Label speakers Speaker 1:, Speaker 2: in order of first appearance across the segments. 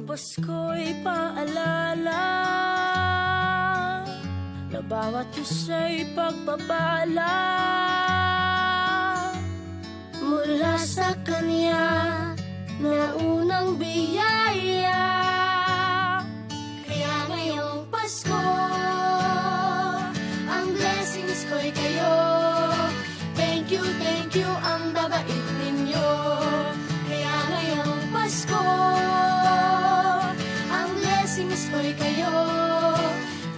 Speaker 1: Pasko'y paalala na bawat isa'y pagpapala mula sa Kanya na unang biyaya. Kaya ngayong Pasko, ang blessings ko'y kayo. Thank you ang babait ninyo. Kaya ngayong Pasko, ang blessings ko'y kayo.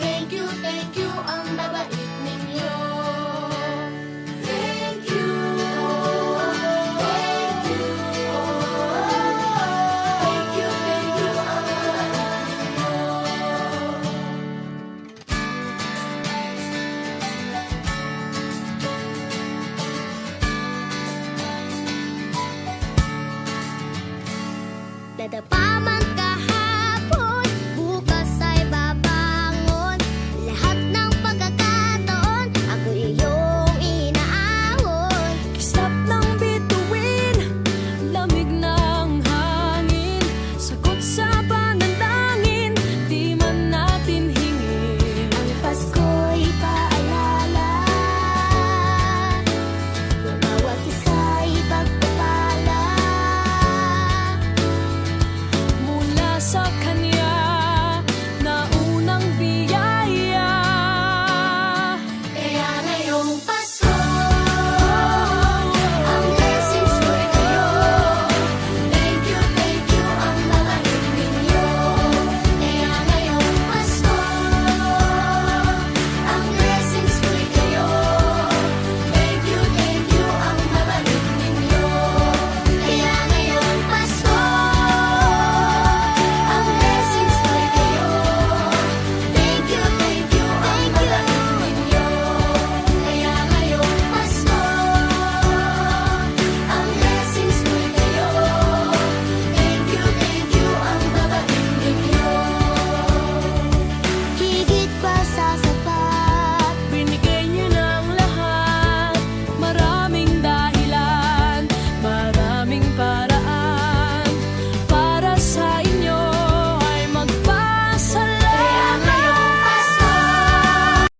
Speaker 1: Thank you ang babait ninyo. Thank you, thank you, thank you ang babait ninyo. Dadapa man